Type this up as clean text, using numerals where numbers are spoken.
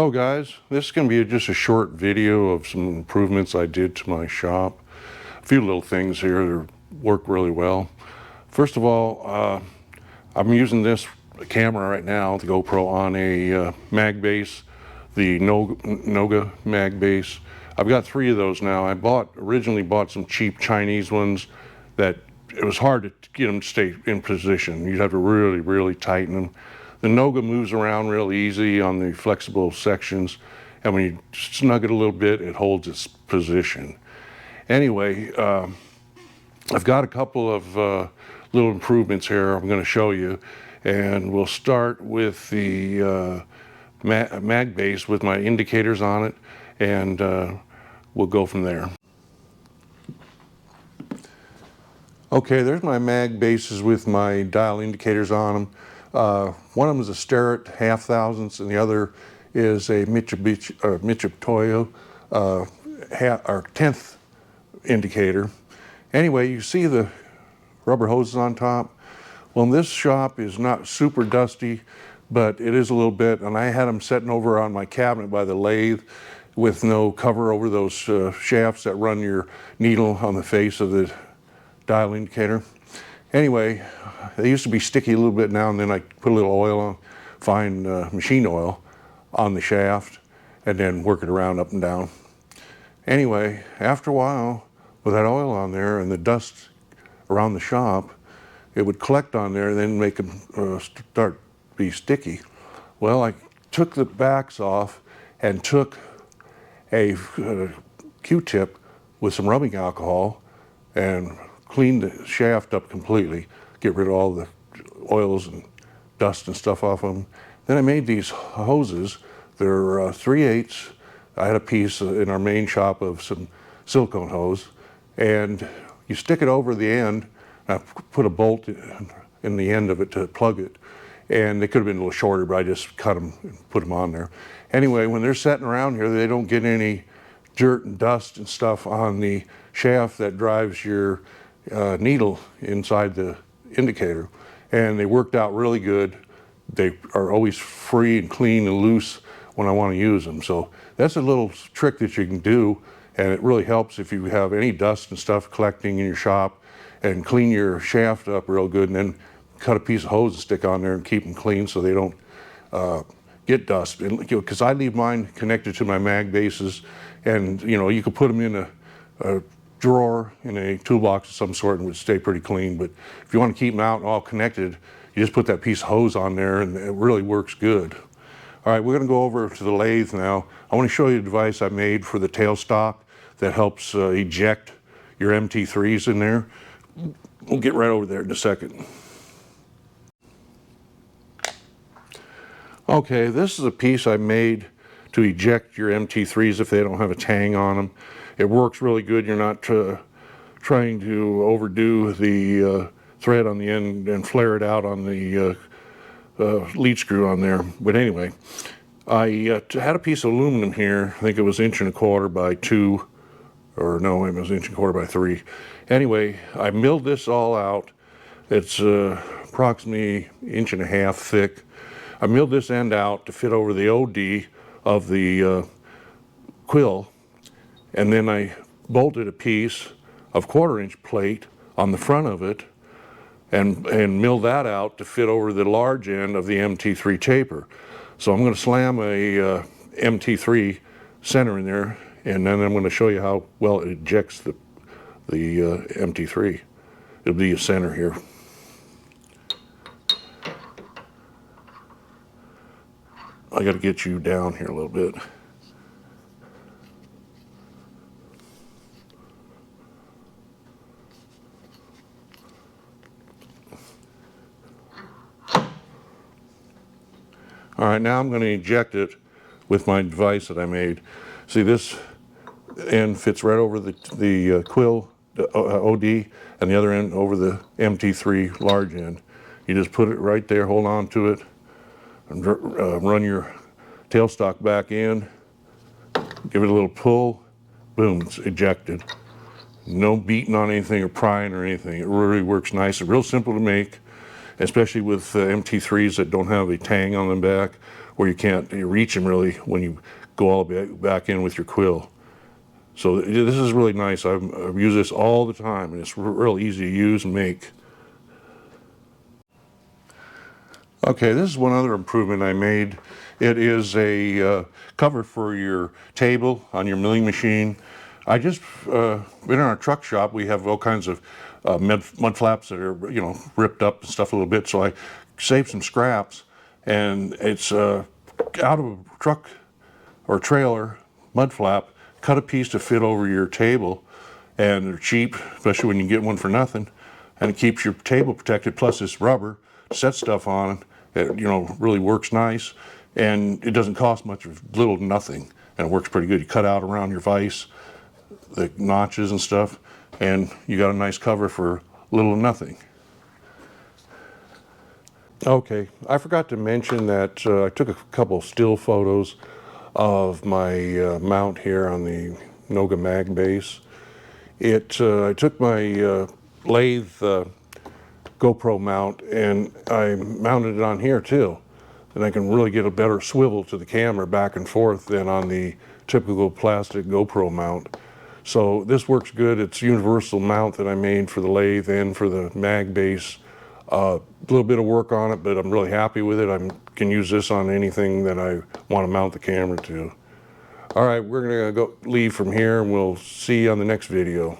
Hello guys, this is going to be just a short video of some improvements I did to my shop. A few little things here that work really well. First of all, I'm using this camera right now, the GoPro, on a mag base, the Noga mag base. I've got 3 of those now. I originally bought some cheap Chinese ones that it was hard to get them to stay in position. You'd have to really tighten them. The Noga moves around real easy on the flexible sections, and when you snug it a little bit, it holds its position. Anyway, I've got a couple of little improvements here I'm going to show you, and we'll start with the mag base with my indicators on it, and we'll go from there. Okay, there's my mag bases with my dial indicators on them. One of them is a Starrett half thousandths, and the other is a Mitutoyo or 10th indicator. Anyway, you see the rubber hoses on top. Well, this shop is not super dusty, but it is a little bit, and I had them sitting over on my cabinet by the lathe with no cover over those shafts that run your needle on the face of the dial indicator. Anyway, they used to be sticky a little bit now and then. I put a little oil on, fine machine oil on the shaft, and then work it around up and down. Anyway, after a while, with that oil on there and the dust around the shop, it would collect on there and then make them start to be sticky. Well, I took the backs off and took a Q-tip with some rubbing alcohol and cleaned the shaft up completely, get rid of all the oils and dust and stuff off of them. Then I made these hoses. They're 3/8. I had a piece in our main shop of some silicone hose, and you stick it over the end. I put a bolt in the end of it to plug it, and they could have been a little shorter, but I just cut them and put them on there. Anyway, when they're sitting around here, they don't get any dirt and dust and stuff on the shaft that drives your needle inside the indicator, and they worked out really good. They are always free and clean and loose when I want to use them. So that's a little trick that you can do, and it really helps if you have any dust and stuff collecting in your shop, and clean your shaft up real good, and then cut a piece of hose and stick on there and keep them clean so they don't get dust. And, because I leave mine connected to my mag bases, and you could put them in a drawer in a toolbox of some sort and would stay pretty clean. But if you want to keep them out and all connected, you just put that piece of hose on there and it really works good. All right, we're going to go over to the lathe now. I want to show you a device I made for the tailstock that helps eject your MT3s in there. We'll get right over there in a second. Okay, this is a piece I made to eject your MT3s if they don't have a tang on them. It works really good. You're not trying to overdo the thread on the end and flare it out on the lead screw on there. But anyway, I had a piece of aluminum here. I think it was 1 1/4 by 2, or no, it was 1 1/4 by 3. Anyway, I milled this all out. It's approximately 1.5 inches thick. I milled this end out to fit over the OD of the quill, and then I bolted a piece of 1/4 inch plate on the front of it and milled that out to fit over the large end of the MT3 taper. So I'm going to slam a MT3 center in there, and then I'm going to show you how well it ejects the MT3. It'll be a center here. I got to get you down here a little bit. All right, now I'm going to eject it with my device that I made. See, this end fits right over the quill OD, and the other end over the MT3 large end. You just put it right there, hold on to it, and run your tailstock back in, give it a little pull, boom, it's ejected. No beating on anything or prying or anything. It really works nice. It's real simple to make, especially with MT3s that don't have a tang on them back, where you can't reach them really when you go all the way back in with your quill. So this is really nice. I use this all the time, and it's real easy to use and make. Okay, this is one other improvement I made. It is a cover for your table on your milling machine. I just, in our truck shop, we have all kinds of mud flaps that are, ripped up and stuff a little bit, so I saved some scraps, and it's out of a truck or trailer mud flap, cut a piece to fit over your table, and they're cheap, especially when you get one for nothing, and it keeps your table protected, plus this rubber set stuff on it, really works nice, and it doesn't cost much, little to nothing, and it works pretty good. You cut out around your vise, the notches and stuff, and you got a nice cover for little to nothing. Okay, I forgot to mention that I took a couple still photos of my mount here on the Noga mag base. I took my lathe GoPro mount and I mounted it on here too, and I can really get a better swivel to the camera back and forth than on the typical plastic GoPro mount. So this works good. It's a universal mount that I made for the lathe and for the mag base. A little bit of work on it, but I'm really happy with it. I can use this on anything that I want to mount the camera to. All right, we're gonna leave from here, and we'll see you on the next video.